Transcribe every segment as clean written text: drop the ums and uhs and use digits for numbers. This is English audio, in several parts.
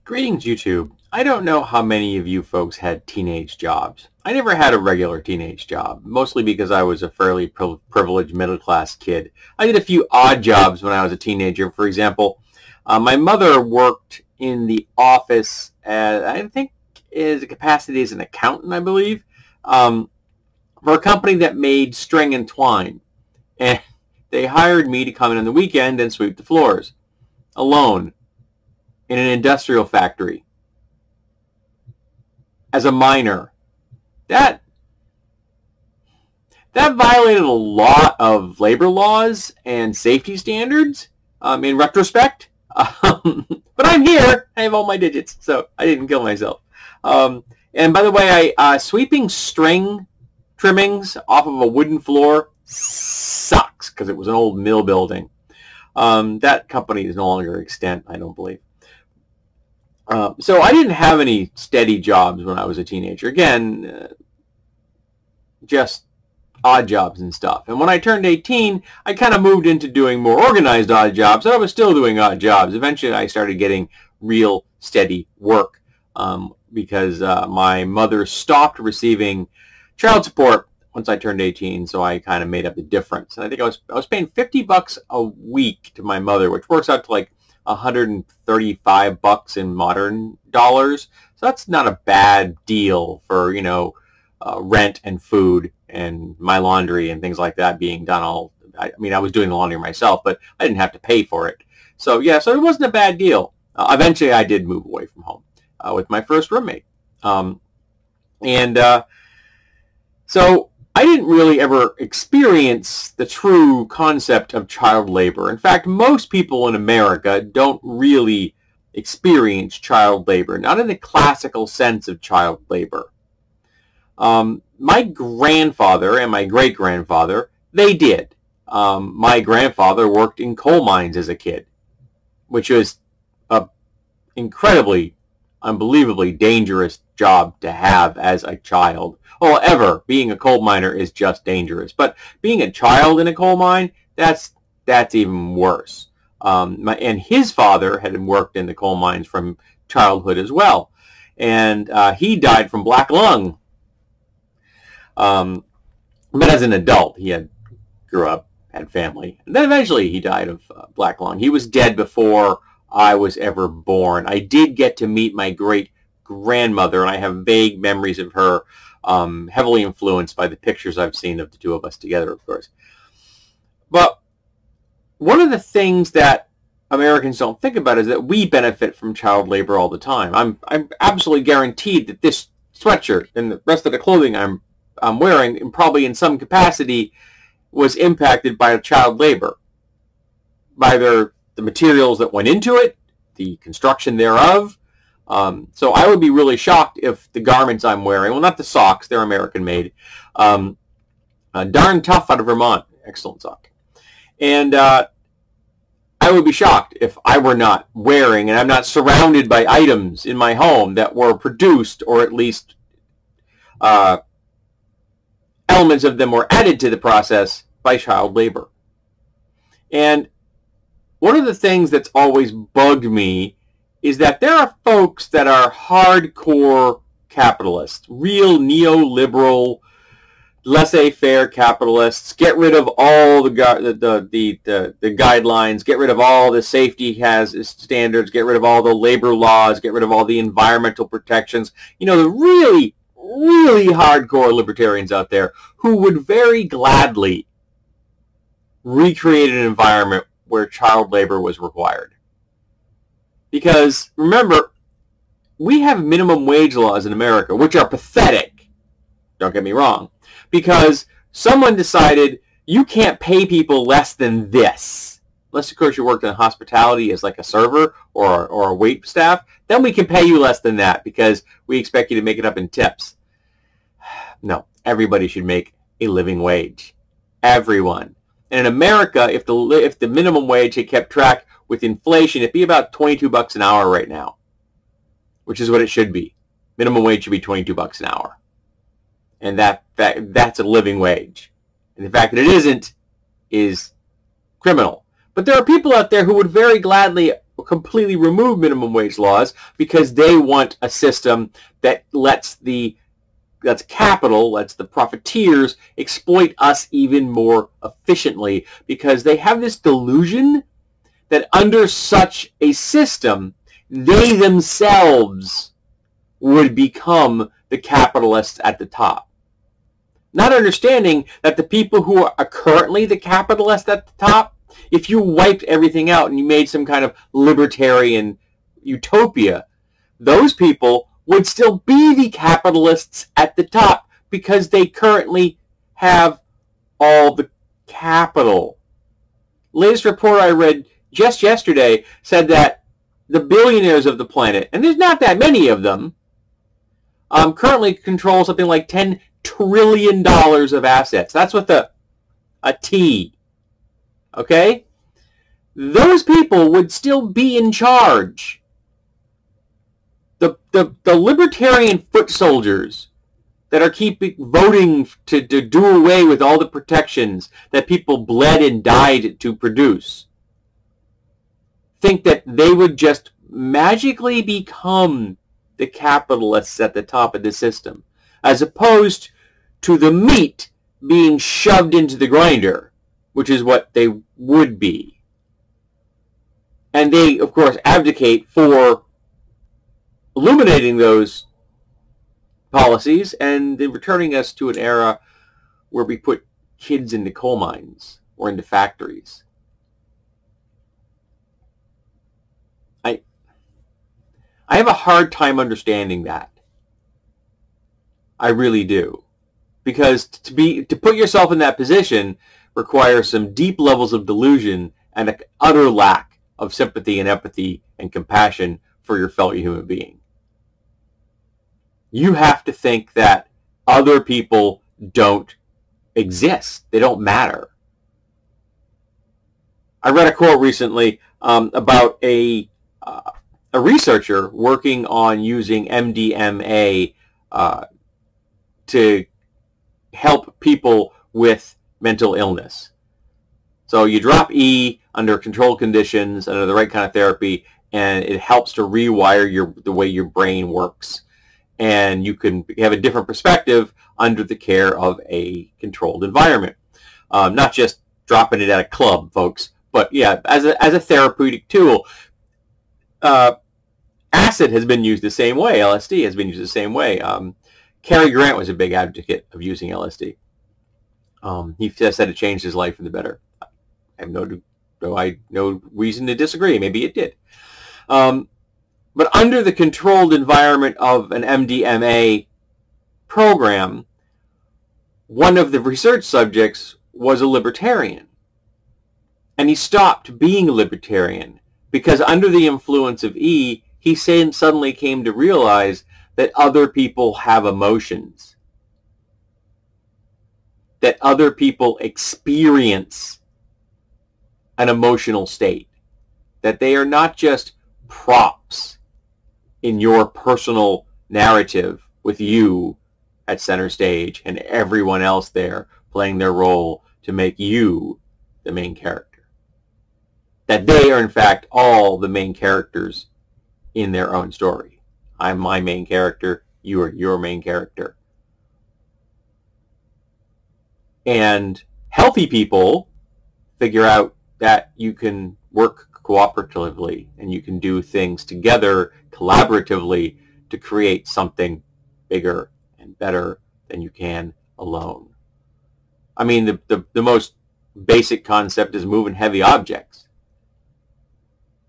Greetings, YouTube. I don't know how many of you folks had teenage jobs. I never had a regular teenage job, mostly because I was a fairly privileged middle-class kid. I did a few odd jobs when I was a teenager. For example, my mother worked in the office, I think is a capacity as an accountant, I believe, for a company that made string and twine. And they hired me to come in on the weekend and sweep the floors alone in an industrial factory as a minor. That violated a lot of labor laws and safety standards in retrospect. But I'm here. I have all my digits, so I didn't kill myself. And by the way, sweeping string trimmings off of a wooden floor sucks because it was an old mill building. That company is no longer extant, I don't believe. So I didn't have any steady jobs when I was a teenager. Again, just odd jobs and stuff. And when I turned 18, I kind of moved into doing more organized odd jobs, but I was still doing odd jobs. Eventually, I started getting real steady work because my mother stopped receiving child support once I turned 18, so I kind of made up the difference. And I think I was paying $50 a week to my mother, which works out to like $135 in modern dollars. So that's not a bad deal for, you know, rent and food and my laundry and things like that being done all. I mean, I was doing the laundry myself, but I didn't have to pay for it. So yeah, so it wasn't a bad deal. Eventually, I did move away from home with my first roommate. So I didn't really ever experience the true concept of child labor. In fact, most people in America don't really experience child labor, not in the classical sense of child labor. My grandfather and my great-grandfather, they did. My grandfather worked in coal mines as a kid, which was an incredibly, unbelievably dangerous job to have as a child. Well, ever being a coal miner is just dangerous, but being a child in a coal mine, that's even worse. And his father had worked in the coal mines from childhood as well, and he died from black lung. But as an adult, he grew up, had family, and then eventually he died of black lung. He was dead before I was ever born. I did get to meet my great-grandmother, and I have vague memories of her, heavily influenced by the pictures I've seen of the two of us together, of course. But one of the things that Americans don't think about is that we benefit from child labor all the time. I'm absolutely guaranteed that this sweatshirt and the rest of the clothing I'm wearing, and probably in some capacity, was impacted by child labor, by the materials that went into it, the construction thereof. So I would be really shocked if the garments I'm wearing, well, not the socks, they're American made, Darn Tough out of Vermont, excellent sock. And I would be shocked if I were not wearing, and I'm not surrounded by items in my home that were produced, or at least elements of them were added to the process by child labor. And one of the things that's always bugged me is that there are folks that are hardcore capitalists, real neoliberal, laissez-faire capitalists. Get rid of all the guidelines, get rid of all the safety standards, get rid of all the labor laws, get rid of all the environmental protections. You know, the really, really hardcore libertarians out there who would very gladly recreate an environment where child labor was required. Because, remember, we have minimum wage laws in America, which are pathetic. Don't get me wrong. Because someone decided you can't pay people less than this. Unless, of course, you worked in hospitality as like a server or a wait staff. Then we can pay you less than that because we expect you to make it up in tips. No, everybody should make a living wage. Everyone. And in America, if the minimum wage had kept track with inflation, it'd be about $22 an hour right now, which is what it should be. Minimum wage should be $22 an hour, and that's a living wage. And the fact that it isn't is criminal. But there are people out there who would very gladly completely remove minimum wage laws because they want a system that lets capital, lets the profiteers exploit us even more efficiently, because they have this delusion that under such a system, they themselves would become the capitalists at the top. Not understanding that the people who are currently the capitalists at the top, if you wiped everything out and you made some kind of libertarian utopia, those people would still be the capitalists at the top because they currently have all the capital. Latest report I read just yesterday said that the billionaires of the planet, and there's not that many of them, currently control something like $10 trillion of assets. That's with a T. Okay? Those people would still be in charge. The libertarian foot soldiers that are voting to do away with all the protections that people bled and died to produce think that they would just magically become the capitalists at the top of the system, as opposed to the meat being shoved into the grinder, which is what they would be. And they, of course, advocate for eliminating those policies and returning us to an era where we put kids into coal mines or into factories. I have a hard time understanding that. I really do. Because to put yourself in that position requires some deep levels of delusion and an utter lack of sympathy and empathy and compassion for your fellow human being. You have to think that other people don't exist. They don't matter. I read a quote recently about a researcher working on using MDMA to help people with mental illness. So you drop E under controlled conditions, under the right kind of therapy, and it helps to rewire the way your brain works. And you can have a different perspective under the care of a controlled environment. Not just dropping it at a club, folks, but yeah, as a therapeutic tool. Acid has been used the same way. LSD has been used the same way. Cary Grant was a big advocate of using LSD. He said it changed his life for the better. I have no reason to disagree. Maybe it did. But under the controlled environment of an MDMA program, one of the research subjects was a libertarian. And he stopped being a libertarian because under the influence of E, he suddenly came to realize that other people have emotions, that other people experience an emotional state, that they are not just props in your personal narrative with you at center stage and everyone else there playing their role to make you the main character. That they are in fact all the main characters in their own story. I'm my main character, you are your main character. And healthy people figure out that you can work cooperatively and you can do things together collaboratively to create something bigger and better than you can alone. I mean, the most basic concept is moving heavy objects.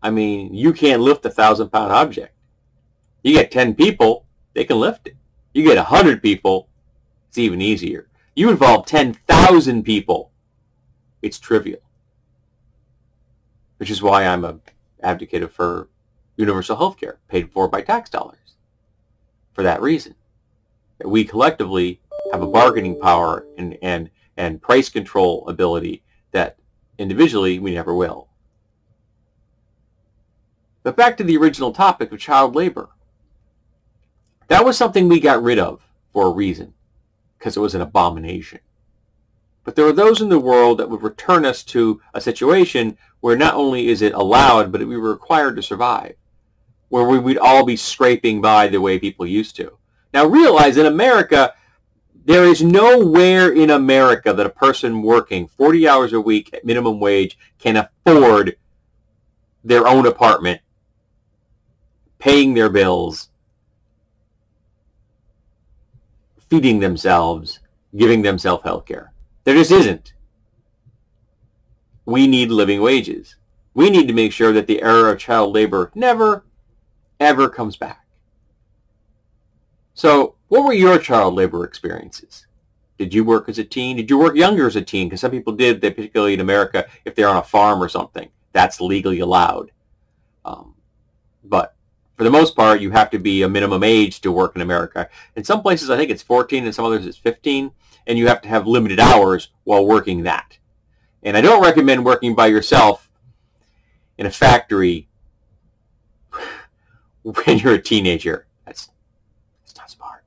I mean, you can't lift a 1,000-pound object. You get 10 people, they can lift it. You get 100 people, it's even easier. You involve 10,000 people, it's trivial. Which is why I'm an advocate for universal health care, paid for by tax dollars. For that reason. That we collectively have a bargaining power and price control ability that individually we never will. But back to the original topic of child labor. That was something we got rid of for a reason, because it was an abomination. But there are those in the world that would return us to a situation where not only is it allowed, but we were required to survive, where we would all be scraping by the way people used to. Now realize in America, there is nowhere in America that a person working 40 hours a week at minimum wage can afford their own apartment, paying their bills, feeding themselves, giving themselves health care. There just isn't. We need living wages. We need to make sure that the era of child labor never, ever comes back. So, what were your child labor experiences? Did you work as a teen? Did you work younger as a teen? Because some people did, particularly in America, if they're on a farm or something. That's legally allowed. But for the most part, you have to be a minimum age to work in America. In some places, I think it's 14, and some others it's 15, and you have to have limited hours while working that. And I don't recommend working by yourself in a factory when you're a teenager. That's not smart.